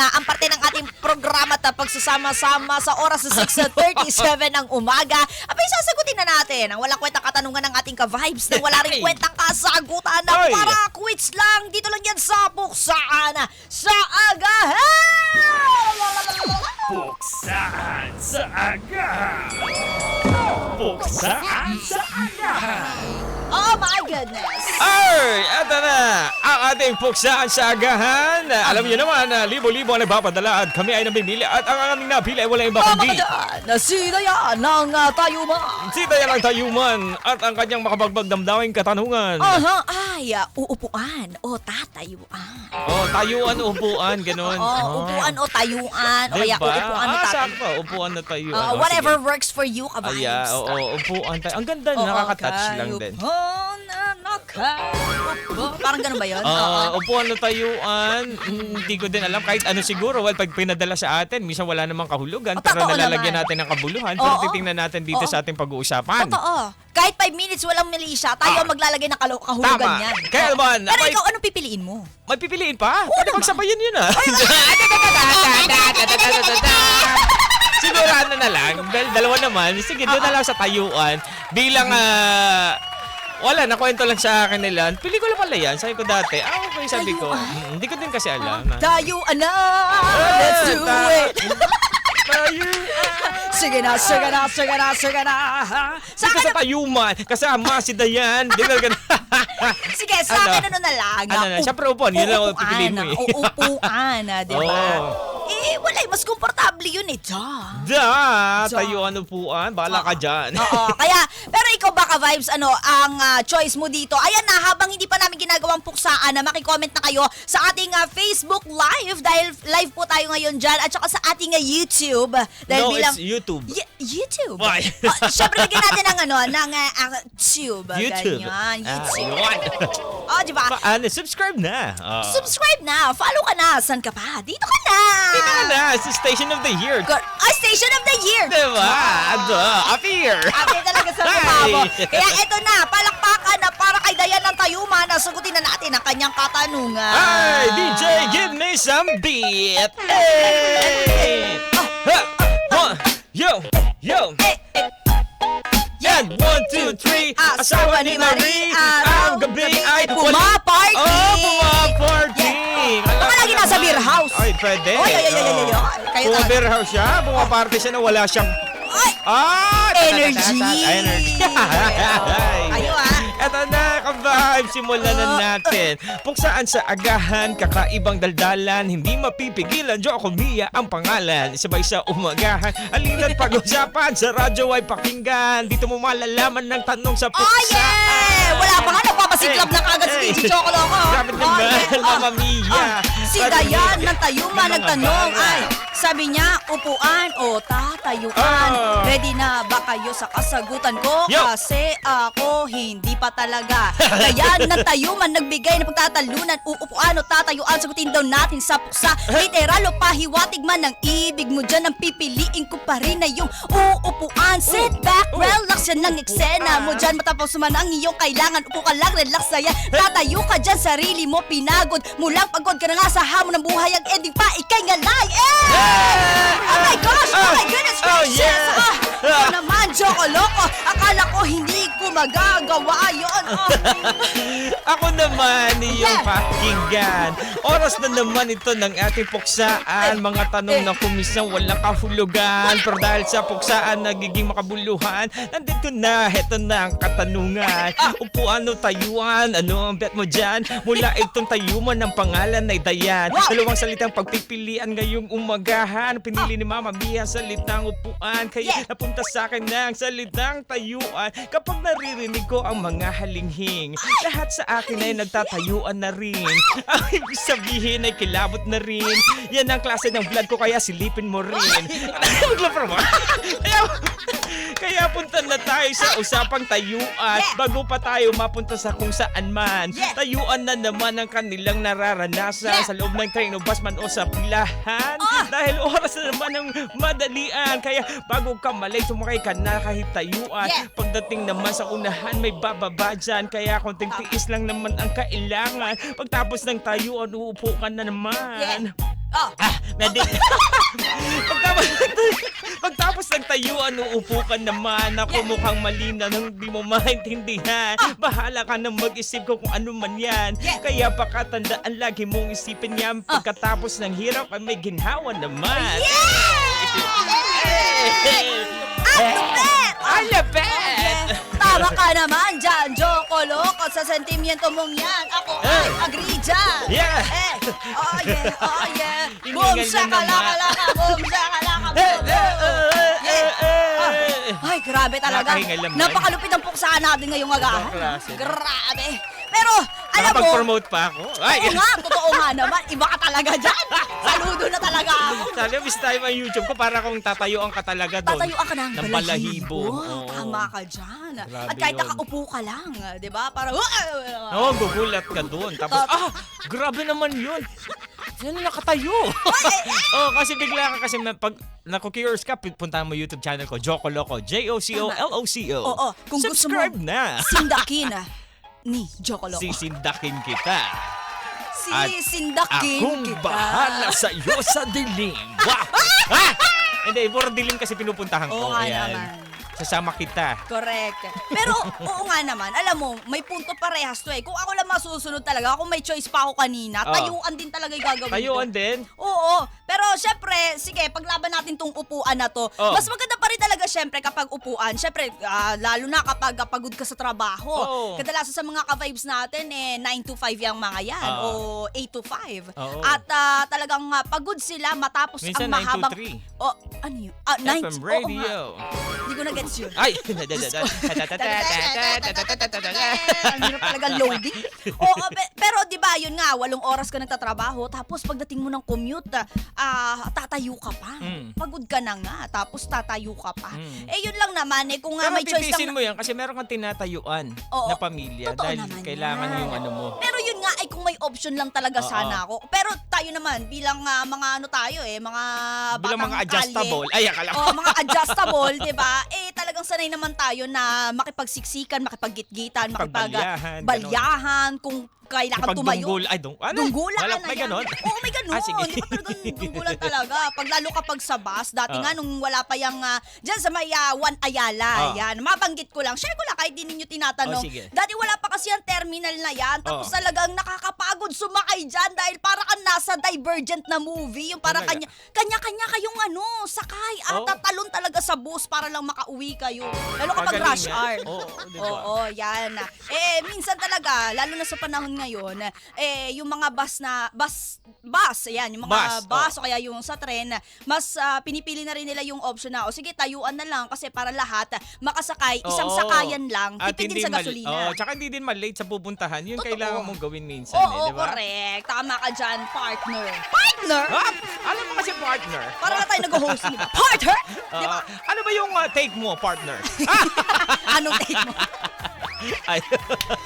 ang parte ng ating programa at pagsasama-sama sa oras na 6:37 ng umaga. Abay, sasagutin na natin ang walang kwentang katanungan ng ating ka-vibes na wala rin kwentang kasagutan na Oy. para quiz lang. Dito lang yan sa Puksaan sa Agahan! Puksaan sa agahan! Puksaan sa agahan! Oh my goodness! Ay, eto na ang ating puksaan sa agahan. Alam niyo naman na libo-libo ang nagpapadala at kami ay namimili at ang aming napili ay wala iba kundi na si Dayan ng Tayuma. si Dayan ng Tayuman at ang kanyang makabagbagdamdaming katanungan. Aha, ay, uupuan o tatayuan. Oh, tayuan, upuan, ganun. Upuan o tayuan. O kaya Diba? uupuan o tatayuan. sakto. Upuan na tayuan. Oh, Whatever sige. works for you, ka-vibes. Upuan tayo. Ang ganda, nakaka-touch lang din. Parang ganun ba yun? Upuan na tayuan, hindi ko din alam. Kahit ano siguro, well, pag pinadala sa atin, minsan wala namang kahulugan, pero totoo nalalagyan naman. natin ng kabuluhan. Pero Oo. titingnan natin dito Oo. sa ating pag-uusapan. Totoo. Kahit 5 minutes walang mali siya, tayo maglalagay ng kahulugan Tama. niyan. Kaya naman, Pero may- ikaw, anong pipiliin mo? May pipiliin pa? Oo Pwede naman. magsabayan yun ah. Sigurado na lang. Dahil dalawa naman. Sige, doon na lang sa tayuan. Bilang, wala, nakwento lang sa akin nila. Pelikula pala yan. Sabi ko dati. Okay, sabi ko. Hindi ko din kasi alam. Tayuan na! Let's do it! Sige na, sige na, sige na, sige na! Sa sa tayuman. Kasama si Dayan. Di ba ganun? Sige, sa akin ano na lang. Ano na? Siyempre upuan. Yun lang ang pipiliin mo eh. Uupuan, di ba? Oo. Wala, mas komportable yun eh, Tayuan upuan. Bahala ka dyan. Oo, kaya, pero ikaw ba ka-vibes, ang choice mo dito? Ayan na, habang hindi pa namin ginagawang puksaan, na makicomment na kayo sa ating Facebook Live, dahil live po tayo ngayon dyan, at saka sa ating YouTube. Dahil No, it's YouTube. YouTube? Why? Siyempre, lagyan natin ng tube. YouTube. Ganyan, YouTube. Ayun. Di ba? Subscribe na. Subscribe na, follow ka na, saan ka pa? Dito ka na! Dito ka na. It's the Station of the Year. Station of the Year! Diba? Up here. Ate talaga sa mukha mo. Kaya eto na, palakpakan na para kay Dayan ng Tayuma na sagutin na natin ang kanyang katanungan. Hey, DJ, give me some beat. Hey! Yo! Yan! 1, 2, 3. Asawa ni Marie. Ang gabi ay pumaparty. Pumaparty. Baka lagi nasa beer house. Ay, pwede. Oy. Kayo talaga. Beer house siya. Pumaparty siya na wala siyang Energy. Energy. Ayo Eto na, ka-vibe, simulan na natin. Puksaan sa agahan, kakaibang daldalan, hindi mapipigilan, Joko Mia ang pangalan. Sabay sa umagahan, alinan pag-usapan, sa radyo ay pakinggan. Dito mo malalaman ng tanong sa puksaan. Wala pa nga, nagpapasiklab na kagad si DJ Choco Loco. Grabe naman, Mama Mia. Si Dayan ng Tayuma nagtanong ay, sabi niya, upuan o tatayuan. Ready na ba kayo sa kasagutan ko? Yo. Kasi ako hindi pa talaga. Dayan ng Tayuman nagbigay ng pagtatalunan. Uupuan o tatayuan, sagutin daw natin sa puksa. Literal o pahiwatig man ang ibig mo dyan. Ang pipiliin ko pa rin na yung uupuan. Sit back, relax yan ang eksena mo dyan. Matapos man ang iyong kailangan, upo ka lang, relax na yan. Tatayo ka dyan, sarili mo pinagod. Mulang pagod ka na nga sa hamon ng buhay. Ang ending pa, ikay ngalay. Oh my gosh! Oh my goodness gracious! Ito naman, Joko Loco. Akala ko hindi ko magagawa yun. Ako naman iyong pakinggan. Oras na naman ito ng ating puksaan. Mga tanong na kumisang walang kahulugan. Pero dahil sa puksaan nagiging makabuluhan, nandito na, heto na ang katanungan. Upuan o tayuan, ano ang bet mo dyan? Mula itong tayuman ng pangalan ay Dayan. Dalawang salitang pagpipilian ngayong umagahan. Pinili ni Mama Mia salitang upuan. Kaya napunta sa akin na ang salitang tayuan. Kapag naririnig ko ang mga halinghing, lahat sa akin ay nagtatayuan na rin. Ang ibig sabihin ay kilabot na rin. Yan ang klase ng blood ko, kaya silipin mo rin. Kaya punta na tayo sa usapang tayuan bago pa tayo mapunta sa kung saan man. Tayuan na naman ang kanilang nararanasan sa loob ng train o bus man o sa pilahan. Dahil oras na naman ng madalian, kaya bago ka malay, tumakay ka na kahit tayuan. Pagdating naman sa unahan, may bababa dyan, kaya konting tiis lang naman ang kailangan. Pagtapos ng tayuan, uupo ka na naman. Oh. Pagtapos ng tayuan, uupo ka naman. Ako mukhang malina nang di mo maintindihan. Bahala ka nang mag-isip ko kung ano man yan. Kaya pakatandaan, lagi mong isipin yan. Pagkatapos ng hirap ay may ginhawa naman. Ang lapet! Tama ka naman dyan, Joko Loco, sa sentimiento mong yan. Ako ay agree dyan. Yeah. Oh yeah. Boom, Hiningal na shakalaka, boom, shakalaka, boom, Ay, grabe talaga. Nakahingal naman. Napakalupit ang puksaan natin ngayong agahan. Ibang klase. Grabe. Pero, alam mo, Nakapag-promote pa ako. totoo nga naman. Iba ka talaga dyan. Saludo na talaga ako. Sana miss time ang YouTube ko para kung tatayuan ka talaga doon. Tatayuan ka ng balahibo. Oo. Tama ka dyan. Grabe At kahit yun. nakaupo ka lang, di ba? Parang, Oo, gugulat ka doon. Tapos, grabe naman yun. Yan nakatayo. Kasi bigla ka kasi pag naku-curious ka, punta mo YouTube channel ko, Joko Loco, JOCOLOCO. Oo, kung gusto mo subscribe na. sindakin ni Joko Loco. Sisindakin kita. Sisindakin Akong kita. bahala sa iyo sa dilim. Wow! Hindi, puro dilim kasi pinupuntahan ko. Oo nga Ayan. naman. Sasama kita. Correct. Pero oo nga naman, alam mo, may punto parehas to eh. Kung ako lang masusunod talaga, kung may choice pa ako kanina, tayuan din talaga yung gagawin ko. Tayuan din? Oo. Pero syempre, sige, paglaban natin tong upuan na to, mas maganda pa rin talaga syempre kapag upuan. Syempre, lalo na kapag pagod ka sa trabaho. Kadalasan sa mga ka-vibes natin, 9 to 5 yung mga yan. O 8 to 5. At talagang pagod sila matapos minsan ang mahabang... 9 to 3. Oh, ano yun? FM radio. Hindi ko na-gets yun. Ay! Ang hirap talaga loading. Oo, pero di ba yun nga, 8 oras ka nagtatrabaho, tapos pagdating mo ng commute, tatayo ka pa. Pagod ka na nga, tapos tatayo ka pa. Eh yun lang naman kung Pero may choice titiisin lang. mo yan kasi meron kang tinatayuan na pamilya Totoo dahil naman kailangan yan. yung ano mo. Pero yun nga ay kung may option lang talaga sana ako. Pero tayo naman bilang mga ano tayo mga Bilang batang mga adjustable. kalye. Ay, akala ko. Mga adjustable, 'di ba? Talagang sanay naman tayo na makipagsiksikan, makipaggitgitan, Makipagbalyahan, balyahan, kung kailangan tumayo. Dunggulan. Ay, Dunggulan Wala, na may yan. ganon? Oo, may ganon. Sige. Di ba talagang dunggulan talaga? Pag lalo kapag sa bus, dati nga nung wala pa yung, dyan sa may Juan Ayala, yan, mabanggit ko lang, share ko lang kahit di ninyo tinatanong. Sige. Dati wala pa kasi yung terminal na yan, tapos talagang nakakapagod sumakay dyan dahil para kang nasa Divergent na movie, yung para Talaga? kanya-kanya kayong sakay at tatalon talaga sa bus para lang makauwi kayo. Lalo kapag Pagaling rush yan. hour. Oo, diba? Oo, yan. Minsan talaga, lalo na sa panahon ngayon, yung mga bus, ayan, yung mga bus o kaya yung sa tren, mas pinipili na rin nila yung option na, sige, tayuan na lang kasi para lahat makasakay, isang sakayan lang, At tipid din sa gasolina. tsaka hindi din mal-late sa pupuntahan. Yun Totoo. kailangan mong gawin minsan, Oo, di ba? correct. Tama ka dyan, partner. Partner? Alam mo kasi partner. Para na tayo nag-host, di ba? Partner? Di ba? Ano ba yung take mo, partner? Anong take mo? Ay,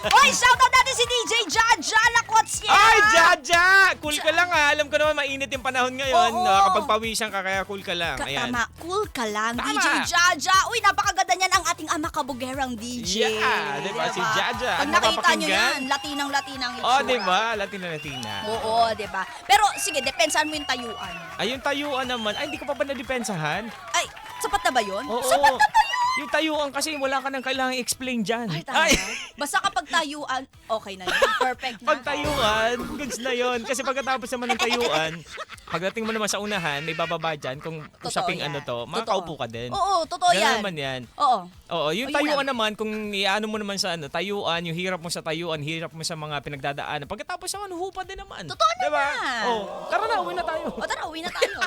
Hoy, shoutout natin si DJ Jaja Lakots yan! Ay, Jaja! Cool ka lang Alam ko naman mainit yung panahon ngayon. Oo. Kapag pawisan ka, kaya cool ka lang. Ayan. Tama, cool ka lang, Tama. DJ Jaja. Uy, napakaganda niyan ang ating ama kabugerang DJ. Yeah, diba? Si Jaja. Pag Ang nakita nyo mapapakinggan. yan, latinang-latinang itsura. Oh, di ba? Latina. Oo, di ba? Pero sige, depensahan mo yung tayuan. Ay, yung tayuan naman. Ay, hindi ko pa ba nadepensahan? Ay, sapat na ba yun? Oo. Sapat na ba yun? Yung tayuan kasi wala ka nang kailangan i-explain dyan. Ay, tama. Basta kapag tayuan, okay na yun. Perfect na. Pag tayuan, goods na yon. Kasi pagkatapos naman ng tayuan, pagdating mo naman sa unahan, may bababa dyan. Kung Totoo usaping yan. ano to, Totoo. makakaupo ka din. Oo, totoo Ganun yan. naman yan. Oo. Oo, yung O, yun tayuan lang. naman, kung iano mo naman sa tayuan, yung hirap mo sa tayuan, hirap mo sa mga pinagdadaanan. Pagkatapos naman, hupa din naman. Totoo diba? naman. Oh, tara na, uwi na tayo. O tara, uwi na tayo.